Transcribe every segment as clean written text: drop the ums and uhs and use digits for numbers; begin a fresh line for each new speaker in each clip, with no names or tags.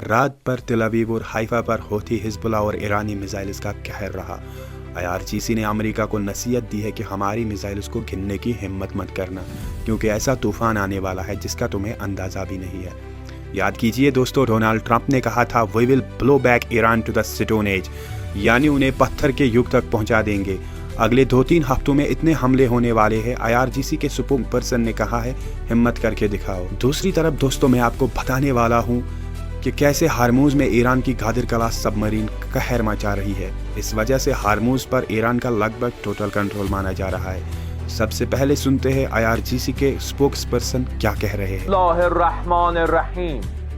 रात भर तेल अवीव और हाइफा पर होती हिजबुल्लाह और ईरानी मिसाइल्स का कहर रहा। IRGC ने अमेरिका को नसीहत दी है कि हमारी मिसाइल्स को गिनने की हिम्मत मत करना, क्योंकि ऐसा तूफान आने वाला है जिसका तुम्हें अंदाज़ा भी नहीं है। याद कीजिए दोस्तों, डोनाल्ड ट्रंप ने कहा था we will blow back Iran to the stone age, यानी उन्हें पत्थर के युग तक पहुंचा देंगे। अगले 2-3 हफ्तों में इतने हमले होने वाले हैं। IRGC के स्पोक्सपर्सन ने कहा है हिम्मत करके दिखाओ। दूसरी तरफ दोस्तों, मैं आपको बताने वाला हूँ कि कैसे हार्मूज में ईरान की गादिर क्लास सबमरीन कहर मचा रही है। इस वजह से हार्मूज पर ईरान का लगभग टोटल कंट्रोल माना जा रहा है। सबसे पहले सुनते हैं IRGC के स्पोक्सपर्सन क्या कह रहे हैं।
बिस्मिल्लाहिर्रहमानिर्रहीम।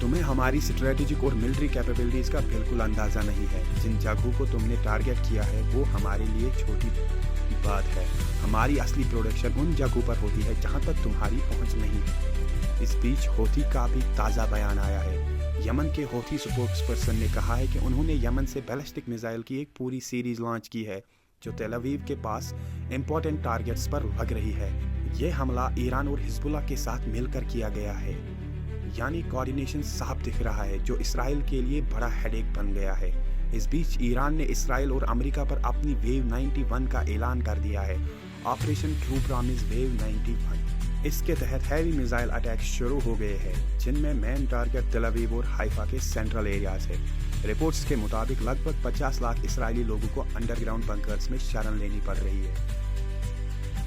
तुम्हें हमारी स्ट्रेटेजिक और मिलिट्री कैपेबिलिटीज का बिल्कुल अंदाजा नहीं है। जिन जगहों को तुमने टारगेट किया है वो हमारे लिए छोटी बात है। हमारी असली प्रोडक्शन उन जगहों पर होती है जहां तक तुम्हारी पहुंच नहीं है। इस बीच हौथी का भी ताज़ा बयान आया है। यमन के हौथी स्पोक्सपर्सन ने कहा है कि उन्होंने यमन से बैलिस्टिक मिसाइल की एक पूरी सीरीज लॉन्च की है जो तेल अवीव के पास इंपॉर्टेंट टारगेट्स पर लग रही है। ये हमला ईरान और हिजबुल्लाह के साथ मिलकर किया गया है, यानी कोऑर्डिनेशन साफ दिख रहा है, जो इसराइल के लिए बड़ा हेडेक बन गया है। इस बीच ईरान ने इसराइल और अमेरिका पर अपनी वेव 91 का ऐलान कर दिया है, ऑपरेशन ट्रू प्रॉमिस वेव 91। इसके तहत हैवी मिसाइल अटैक शुरू हो गए हैं, जिनमें मेन टारगेट तेल अवीव और हाइफा के सेंट्रल एरियाज है। रिपोर्ट्स के मुताबिक लगभग 50 लाख इसराइली लोगों को अंडरग्राउंड बंकर्स में शरण लेनी पड़ रही है।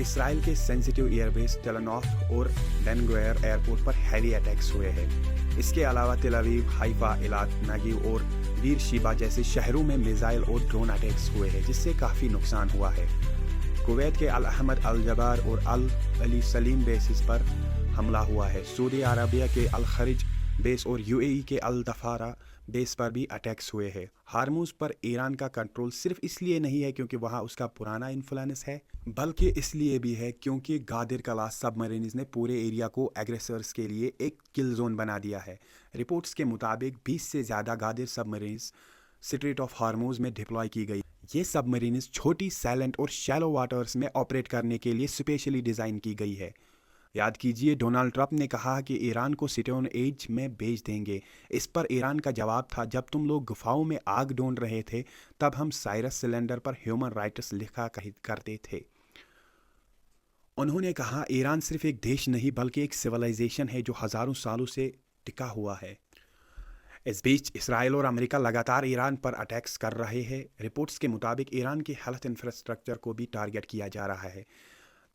इसराइल के सेंसिटिव एयरबेस टेलनॉफ और बेन-गुरियन एयरपोर्ट पर हैवी अटैक्स हुए हैं। इसके अलावा तेल अवीव, हाइफा, इलात, नगीव और बीर शिबा जैसे शहरों में मिसाइल और ड्रोन अटैक्स हुए हैं, जिससे काफ़ी नुकसान हुआ है। कुवैत के अल अहमद, अल जबार और अल अली सलीम बेसिस पर हमला हुआ है। सऊदी अरबिया के अल खरीज बेस और UAE के अल दफारा बेस पर भी अटैक्स हुए हैं। हार्मूज पर ईरान का कंट्रोल सिर्फ इसलिए नहीं है क्योंकि वहाँ उसका पुराना इन्फ्लुएंस है, बल्कि इसलिए भी है क्योंकि गादिर क्लास सबमरीन्स ने पूरे एरिया को एग्रेसर्स के लिए एक किल जोन बना दिया है। रिपोर्ट्स के मुताबिक 20 से ज़्यादा गादिर सबमरीन्स स्ट्रेट ऑफ हार्मूज में डिप्लॉय की गई। ये सबमरीन्स छोटी, साइलेंट और शैलो वाटर्स में ऑपरेट करने के लिए स्पेशली डिज़ाइन की गई है। याद कीजिए, डोनाल्ड ट्रंप ने कहा कि ईरान को स्टोन एज में भेज देंगे। इस पर ईरान का जवाब था, जब तुम लोग गुफाओं में आग ढूंढ रहे थे तब हम साइरस सिलेंडर पर ह्यूमन राइट्स लिखा करते थे। उन्होंने कहा ईरान सिर्फ एक देश नहीं बल्कि एक सिविलाइजेशन है जो हज़ारों सालों से टिका हुआ है। इस बीच इसराइल और अमेरिका लगातार ईरान पर अटैक्स कर रहे हैं। रिपोर्ट्स के मुताबिक ईरान की हेल्थ इंफ्रास्ट्रक्चर को भी टारगेट किया जा रहा है।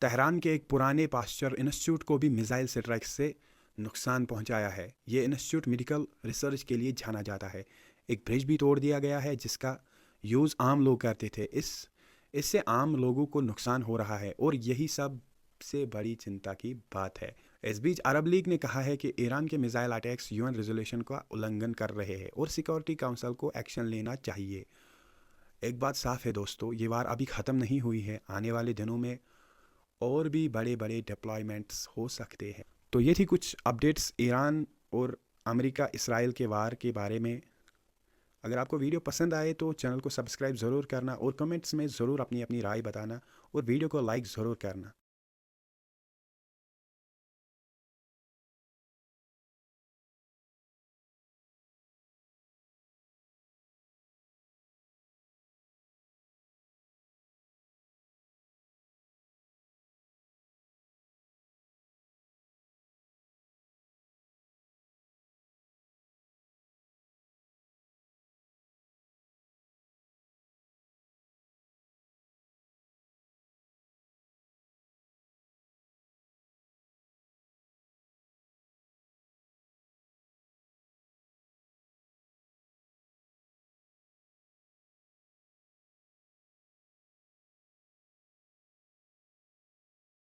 तेहरान के एक पुराने पास्चर इंस्टीट्यूट को भी मिसाइल स्ट्राइक्स से नुकसान पहुंचाया है। ये इंस्टीट्यूट मेडिकल रिसर्च के लिए जाना जाता है। एक ब्रिज भी तोड़ दिया गया है जिसका यूज़ आम लोग करते थे। इससे आम लोगों को नुकसान हो रहा है और यही सबसे बड़ी चिंता की बात है। इस बीच अरब लीग ने कहा है कि ईरान के मिसाइल अटैक्स UN रेजोल्यूशन का उल्लंघन कर रहे हैं और सिक्योरिटी काउंसिल को एक्शन लेना चाहिए। एक बात साफ है दोस्तों, ये वार अभी ख़त्म नहीं हुई है। आने वाले दिनों में और भी बड़े बड़े डिप्लॉयमेंट्स हो सकते हैं। तो ये थी कुछ अपडेट्स ईरान और अमेरिका इसराइल के वार के बारे में। अगर आपको वीडियो पसंद आए तो चैनल को सब्सक्राइब ज़रूर करना और कमेंट्स में ज़रूर अपनी अपनी राय बताना और वीडियो को लाइक ज़रूर करना।